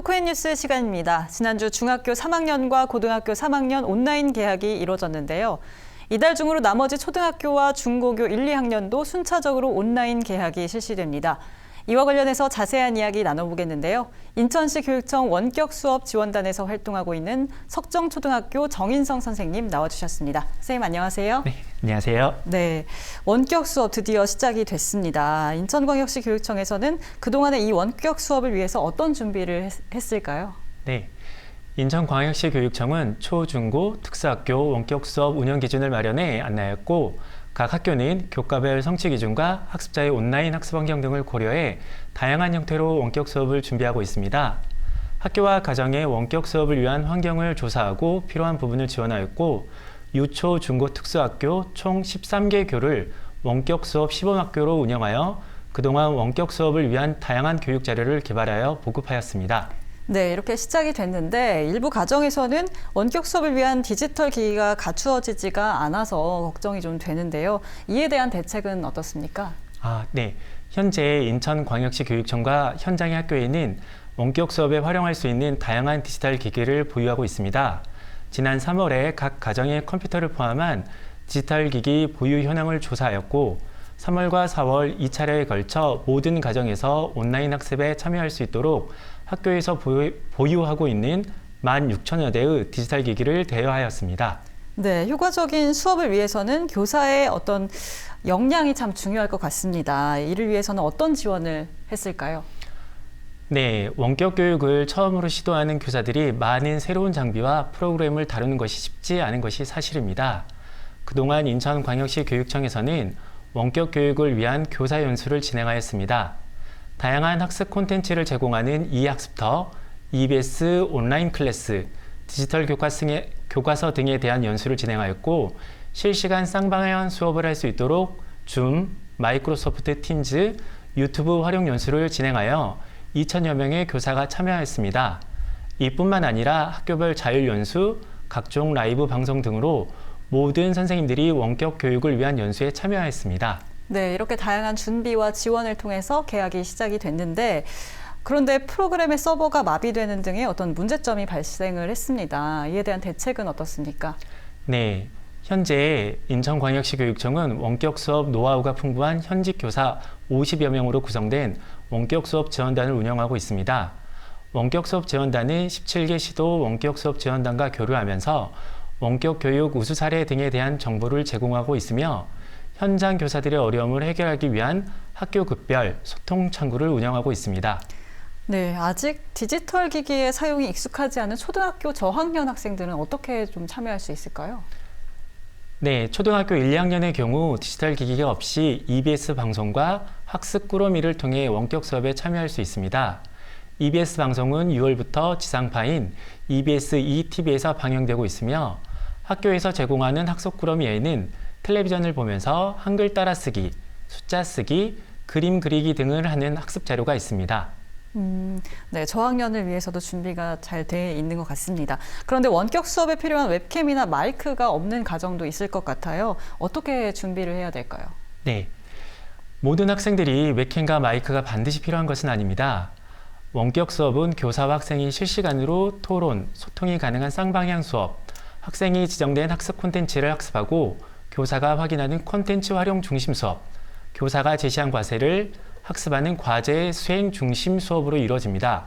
토크앤뉴스 시간입니다. 지난주 중학교 3학년과 고등학교 3학년 온라인 개학이 이뤄졌는데요. 이달 중으로 나머지 초등학교와 중고교 1, 2학년도 순차적으로 온라인 개학이 실시됩니다. 이와 관련해서 자세한 이야기 나눠보겠는데요. 인천시 교육청 원격 수업 지원단에서 활동하고 있는 석정초등학교 정인성 선생님 나와주셨습니다. 선생님 안녕하세요. 네, 안녕하세요. 네, 원격 수업 드디어 시작이 됐습니다. 인천광역시 교육청에서는 그동안의 이 원격 수업을 위해서 어떤 준비를 했을까요? 네, 인천광역시 교육청은 초, 중고, 특수학교 원격 수업 운영 기준을 마련해 안내하였고 각 학교는 교과별 성취 기준과 학습자의 온라인 학습 환경 등을 고려해 다양한 형태로 원격 수업을 준비하고 있습니다. 학교와 가정의 원격 수업을 위한 환경을 조사하고 필요한 부분을 지원하였고 유초, 중고, 특수학교 총 13개 교를 원격 수업 시범학교로 운영하여 그동안 원격 수업을 위한 다양한 교육 자료를 개발하여 보급하였습니다. 네, 이렇게 시작이 됐는데 일부 가정에서는 원격 수업을 위한 디지털 기기가 갖추어지지가 않아서 걱정이 좀 되는데요. 이에 대한 대책은 어떻습니까? 네. 현재 인천광역시 교육청과 현장의 학교에는 원격 수업에 활용할 수 있는 다양한 디지털 기기를 보유하고 있습니다. 지난 3월에 각 가정의 컴퓨터를 포함한 디지털 기기 보유 현황을 조사하였고 3월과 4월 2차례에 걸쳐 모든 가정에서 온라인 학습에 참여할 수 있도록 학교에서 보유하고 있는 16,000여 대의 디지털 기기를 대여하였습니다. 네, 효과적인 수업을 위해서는 교사의 어떤 역량이 참 중요할 것 같습니다. 이를 위해서는 어떤 지원을 했을까요? 네, 원격 교육을 처음으로 시도하는 교사들이 많은 새로운 장비와 프로그램을 다루는 것이 쉽지 않은 것이 사실입니다. 그동안 인천광역시 교육청에서는 원격 교육을 위한 교사 연수를 진행하였습니다. 다양한 학습 콘텐츠를 제공하는 이학습터, EBS 온라인 클래스, 디지털 교과서 등에 대한 연수를 진행하였고 실시간 쌍방향 수업을 할 수 있도록 줌, 마이크로소프트 팀즈, 유튜브 활용 연수를 진행하여 2,000여 명의 교사가 참여하였습니다. 이뿐만 아니라 학교별 자율 연수, 각종 라이브 방송 등으로 모든 선생님들이 원격 교육을 위한 연수에 참여하였습니다. 네, 이렇게 다양한 준비와 지원을 통해서 개학이 시작이 됐는데 그런데 프로그램의 서버가 마비되는 등의 어떤 문제점이 발생을 했습니다. 이에 대한 대책은 어떻습니까? 네, 현재 인천광역시 교육청은 원격 수업 노하우가 풍부한 현직 교사 50여 명으로 구성된 원격 수업 지원단을 운영하고 있습니다. 원격 수업 지원단은 17개 시도 원격 수업 지원단과 교류하면서 원격 교육 우수 사례 등에 대한 정보를 제공하고 있으며 현장 교사들의 어려움을 해결하기 위한 학교 급별 소통 창구를 운영하고 있습니다. 네, 아직 디지털 기기의 사용이 익숙하지 않은 초등학교 저학년 학생들은 어떻게 좀 참여할 수 있을까요? 네, 초등학교 1, 2학년의 경우 디지털 기기가 없이 EBS 방송과 학습 꾸러미를 통해 원격 수업에 참여할 수 있습니다. EBS 방송은 6월부터 지상파인 EBS ETV에서 방영되고 있으며 학교에서 제공하는 학습 꾸러미에는 텔레비전을 보면서 한글 따라쓰기, 숫자 쓰기, 그림 그리기 등을 하는 학습 자료가 있습니다. 네, 저학년을 위해서도 준비가 잘 돼 있는 것 같습니다. 그런데 원격 수업에 필요한 웹캠이나 마이크가 없는 가정도 있을 것 같아요. 어떻게 준비를 해야 될까요? 네, 모든 학생들이 웹캠과 마이크가 반드시 필요한 것은 아닙니다. 원격 수업은 교사와 학생이 실시간으로 토론, 소통이 가능한 쌍방향 수업, 학생이 지정된 학습 콘텐츠를 학습하고 교사가 확인하는 콘텐츠 활용 중심 수업, 교사가 제시한 과제를 학습하는 과제 수행 중심 수업으로 이루어집니다.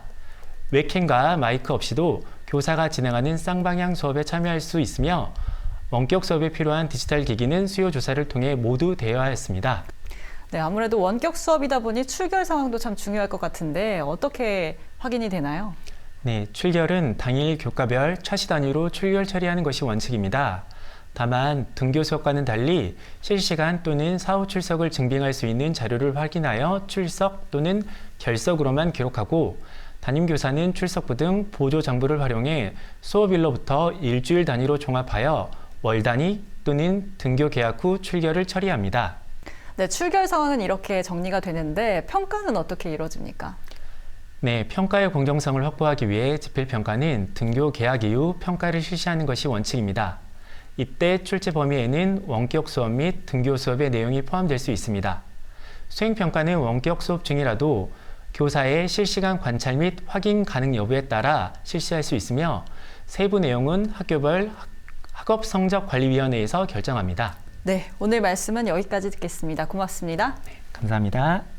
웹캠과 마이크 없이도 교사가 진행하는 쌍방향 수업에 참여할 수 있으며 원격 수업에 필요한 디지털 기기는 수요 조사를 통해 모두 대여하였습니다. 네, 아무래도 원격 수업이다 보니 출결 상황도 참 중요할 것 같은데 어떻게 확인이 되나요? 네, 출결은 당일 교과별 차시 단위로 출결 처리하는 것이 원칙입니다. 다만 등교 수업과는 달리 실시간 또는 사후 출석을 증빙할 수 있는 자료를 확인하여 출석 또는 결석으로만 기록하고 담임교사는 출석부 등 보조 장부를 활용해 수업일로부터 일주일 단위로 종합하여 월 단위 또는 등교 개학 후 출결을 처리합니다. 네, 출결 상황은 이렇게 정리가 되는데 평가는 어떻게 이루어집니까? 네, 평가의 공정성을 확보하기 위해 집필평가는 등교 개학 이후 평가를 실시하는 것이 원칙입니다. 이때 출제 범위에는 원격 수업 및 등교 수업의 내용이 포함될 수 있습니다. 수행평가는 원격 수업 중이라도 교사의 실시간 관찰 및 확인 가능 여부에 따라 실시할 수 있으며 세부 내용은 학교별 학업성적관리위원회에서 결정합니다. 네, 오늘 말씀은 여기까지 듣겠습니다. 고맙습니다. 감사합니다.